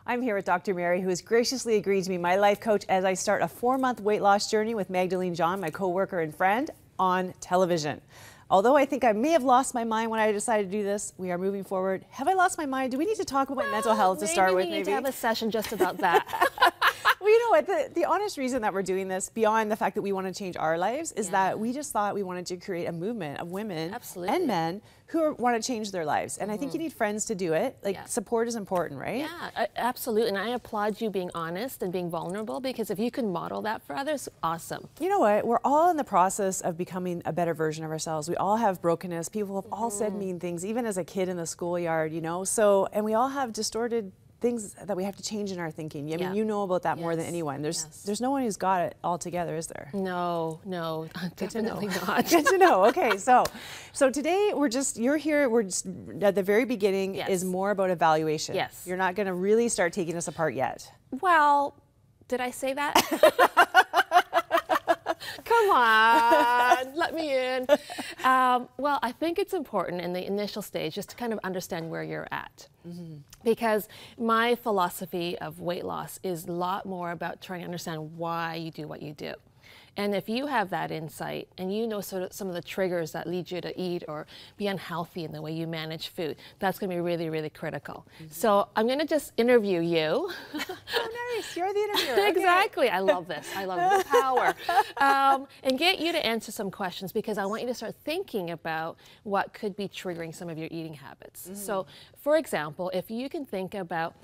I'm here with Dr. Mary, who has graciously agreed to be my life coach as I start a 4-month weight loss journey with Magdalene John, my co-worker and friend, on television. Although I think I may have lost my mind when I decided to do this, we are moving forward. Have I lost my mind? Do we need to talk about my mental health to start with? Maybe we need to have a session just about that. Well, you know what? The honest reason that we're doing this, beyond the fact that we want to change our lives, is that we just thought we wanted to create a movement of women and men who want to change their lives. And I think you need friends to do it. Like, support is important, right? Yeah, absolutely. And I applaud you being honest and being vulnerable, because if you can model that for others, awesome. You know what? We're all in the process of becoming a better version of ourselves. We all have brokenness. People have all said mean things, even as a kid in the schoolyard, you know? So, and we all have distorted things that we have to change in our thinking. I mean, you know about that more than anyone. There's no one who's got it all together, is there? No, definitely not. Good to know. Okay, so today you're here. We're just at the very beginning. Is more about evaluation. Yes. You're not going to really start taking us apart yet. Well, did I say that? Come on, let me in. Well, I think it's important in the initial stage just to kind of understand where you're at. Because my philosophy of weight loss is a lot more about trying to understand why you do what you do. And if you have that insight and you know sort of some of the triggers that lead you to eat or be unhealthy in the way you manage food, that's going to be really, really critical. So I'm going to just interview you. Oh, nice. You're the interviewer. Exactly. I love this. I love the power. And get you to answer some questions, because I want you to start thinking about what could be triggering some of your eating habits. So, for example, if you can think about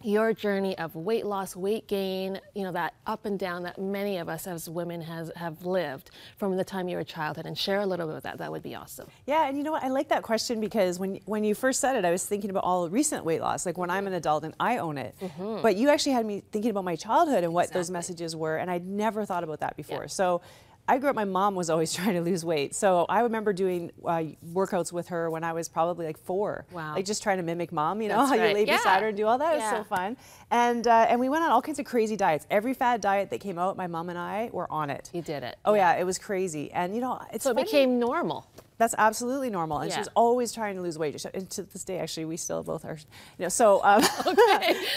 your journey of weight loss, weight gain, you know, that up and down that many of us as women have lived from the time you were a childhood, and share a little bit of that, that would be awesome. Yeah, and you know what, I like that question, because when you first said it, I was thinking about all recent weight loss, like when I'm an adult and I own it. But you actually had me thinking about my childhood and what those messages were, and I'd never thought about that before. So I grew up, my mom was always trying to lose weight. So I remember doing workouts with her when I was probably like 4. Wow. Like just trying to mimic mom, you know, how you lay beside her and do all that. It was so fun. And we went on all kinds of crazy diets. Every fad diet that came out, my mom and I were on it. You did it. Oh yeah, it was crazy. And you know, it's so it became normal. That's absolutely normal, and she was always trying to lose weight. And to this day, actually, we still both are. You know, so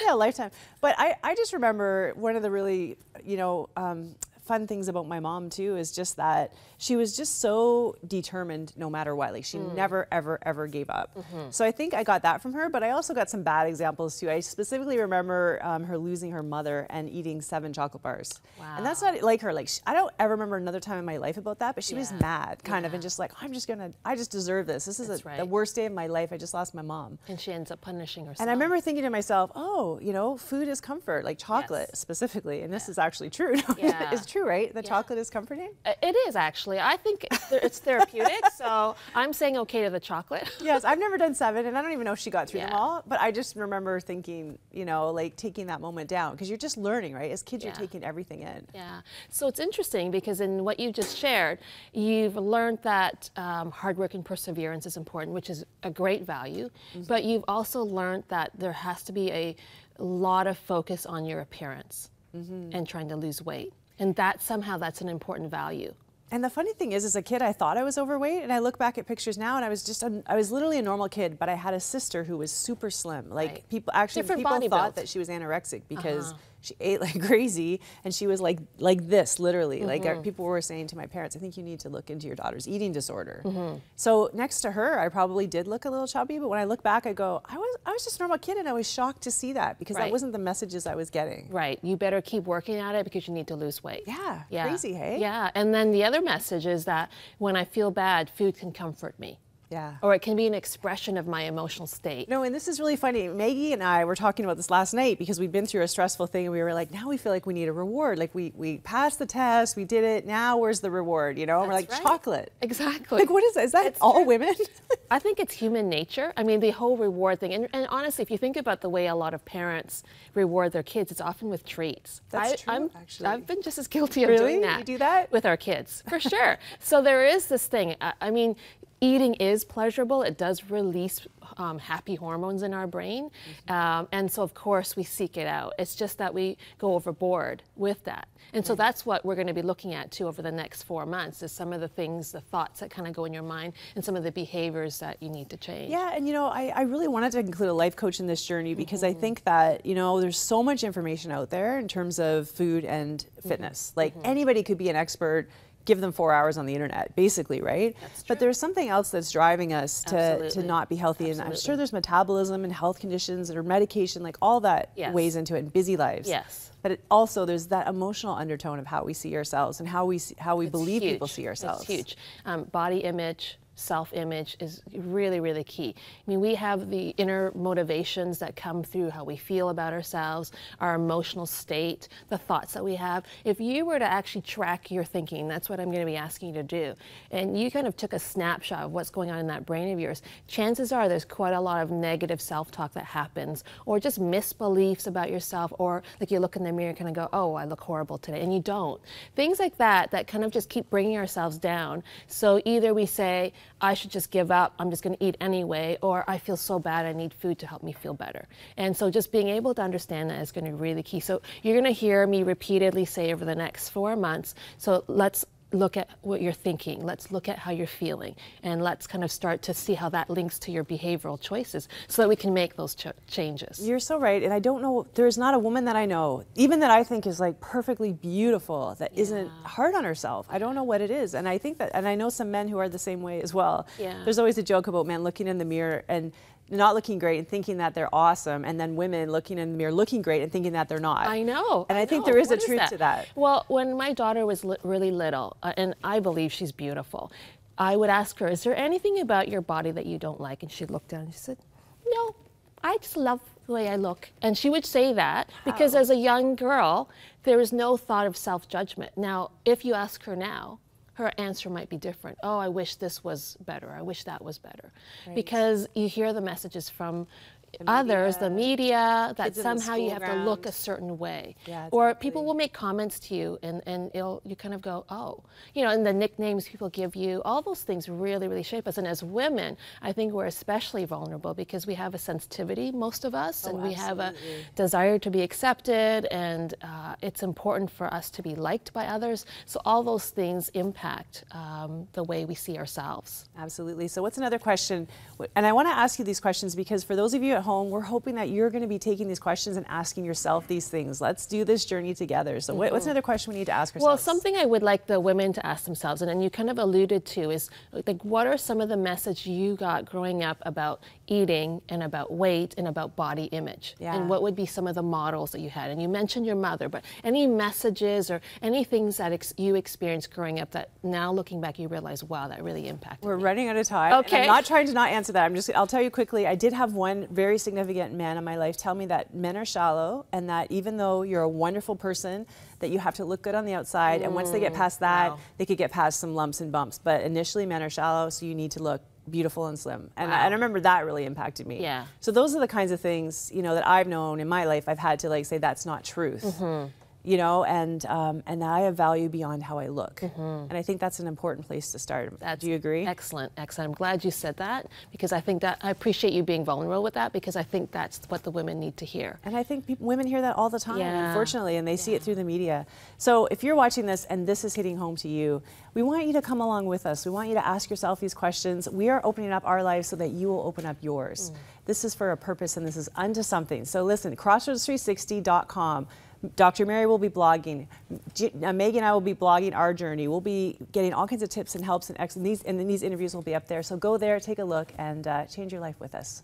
yeah, lifetime. But I just remember one of the really, you know, fun things about my mom too is just that she was just so determined no matter what. Like, she never ever gave up. So I think I got that from her, but I also got some bad examples too. I specifically remember her losing her mother and eating 7 chocolate bars. Wow. And that's not like her. Like, I don't ever remember another time in my life about that, but she was mad kind of, and just like, I just deserve this. This is the worst day of my life. I just lost my mom. And she ends up punishing herself. And I remember thinking to myself, oh, you know, food is comfort, like chocolate specifically. And this is actually true. It's true, right? The chocolate is comforting? It is, actually. I think it's therapeutic, so I'm saying okay to the chocolate. Yes, I've never done 7, and I don't even know if she got through them all, but I just remember thinking, you know, like taking that moment down, because you're just learning, right? As kids, you're taking everything in. Yeah. So it's interesting, because in what you just shared, you've learned that hard work and perseverance is important, which is a great value, but you've also learned that there has to be a lot of focus on your appearance and trying to lose weight. And that somehow that's an important value. And the funny thing is, as a kid, I thought I was overweight, and I look back at pictures now, and I was literally a normal kid, but I had a sister who was super slim. Like, people thought that she was anorexic because she ate like crazy, and she was like this, literally. Like, people were saying to my parents, I think you need to look into your daughter's eating disorder. So next to her, I probably did look a little chubby, but when I look back, I go, I was just a normal kid, and I was shocked to see that, because that wasn't the messages I was getting. Right. You better keep working at it, because you need to lose weight. Yeah. Crazy, hey? Yeah. And then the other message is that when I feel bad, food can comfort me. Yeah. Or it can be an expression of my emotional state. No, and this is really funny. Maggie and I were talking about this last night, because we've been through a stressful thing, and we were like, now we feel like we need a reward. Like, we passed the test, we did it, now where's the reward, you know? And we're like, chocolate. Exactly. Like, what is that? Is that all women? I think it's human nature. I mean, the whole reward thing. And honestly, if you think about the way a lot of parents reward their kids, it's often with treats. That's true, actually. I've been just as guilty of doing that. You do that? With our kids, for sure. So there is this thing. I mean, eating is pleasurable. It does release happy hormones in our brain. And so, of course, we seek it out. It's just that we go overboard with that. And so that's what we're going to be looking at, too, over the next 4 months, is some of the things, the thoughts that kind of go in your mind and some of the behaviors that you need to change. Yeah, and, you know, I really wanted to include a life coach in this journey because I think that, you know, there's so much information out there in terms of food and fitness. Like, anybody could be an expert. Give them 4 hours on the internet, basically, right? That's true. But there's something else that's driving us to not be healthy. And I'm sure there's metabolism and health conditions or medication, like all that weighs into it in busy lives. Yes. But it also, there's that emotional undertone of how we see ourselves and how we believe people see ourselves. It's huge. Body image, self-image is really, really key. I mean, we have the inner motivations that come through how we feel about ourselves, our emotional state, the thoughts that we have. If you were to actually track your thinking, that's what I'm going to be asking you to do, and you kind of took a snapshot of what's going on in that brain of yours, chances are there's quite a lot of negative self-talk that happens, or just misbeliefs about yourself, or like you look in the mirror and kind of go, oh, I look horrible today, and you don't. Things like that kind of just keep bringing ourselves down. So either we say, I should just give up, I'm just going to eat anyway, or I feel so bad, I need food to help me feel better. And so just being able to understand that is going to be really key. So you're going to hear me repeatedly say over the next 4 months, so let's look at what you're thinking, let's look at how you're feeling, and let's kind of start to see how that links to your behavioral choices so that we can make those changes. You're so right, and I don't know, there's not a woman that I know, even that I think is like perfectly beautiful, that isn't hard on herself. I don't know what it is, and I think that, and I know some men who are the same way as well. There's always a joke about men looking in the mirror and not looking great and thinking that they're awesome, and then women looking in the mirror looking great and thinking that they're not. I know. And I think there is a truth to that. Well, when my daughter was really little, and I believe she's beautiful, I would ask her, is there anything about your body that you don't like? And she'd look down and she said, no, I just love the way I look. And she would say that because as a young girl, there was no thought of self-judgment. Now, if you ask her now, her answer might be different. Oh, I wish this was better. I wish that was better. Right. Because you hear the messages from others, the media, that somehow you have to look a certain way. Or people will make comments to you and you kind of go, oh, you know, and the nicknames people give you, all those things really, really shape us. And as women, I think we're especially vulnerable because we have a sensitivity, most of us, and we have a desire to be accepted, and it's important for us to be liked by others. So all those things impact the way we see ourselves. Absolutely. So what's another question? And I want to ask you these questions because for those of you at home, we're hoping that you're going to be taking these questions and asking yourself these things. Let's do this journey together. So what's another question we need to ask ourselves? Well, something I would like the women to ask themselves, and you kind of alluded to, is like, what are some of the messages you got growing up about eating and about weight and about body image? And what would be some of the models that you had? And you mentioned your mother, but any messages or any things that you experienced growing up that now looking back you realize, wow, that really impacted me? We're running out of time. Okay. And I'm not trying to not answer that. I'll tell you quickly, I did have one very significant man in my life tell me that men are shallow, and that even though you're a wonderful person, that you have to look good on the outside, and once they get past that, they could get past some lumps and bumps. But initially men are shallow, so you need to look beautiful and slim. And I remember that really impacted me. So those are the kinds of things, you know, that I've known in my life. I've had to like say that's not truth. You know, and that I have value beyond how I look. And I think that's an important place to start. Do you agree? Excellent, excellent. I'm glad you said that, because I think that, I appreciate you being vulnerable with that, because I think that's what the women need to hear. And I think women hear that all the time, unfortunately, and they see it through the media. So if you're watching this and this is hitting home to you, we want you to come along with us. We want you to ask yourself these questions. We are opening up our lives so that you will open up yours. This is for a purpose, and this is unto something. So listen, crossroads360.com. Dr. Mary will be blogging. Megan and I will be blogging our journey. We'll be getting all kinds of tips and helps and these interviews will be up there. So go there, take a look, and change your life with us.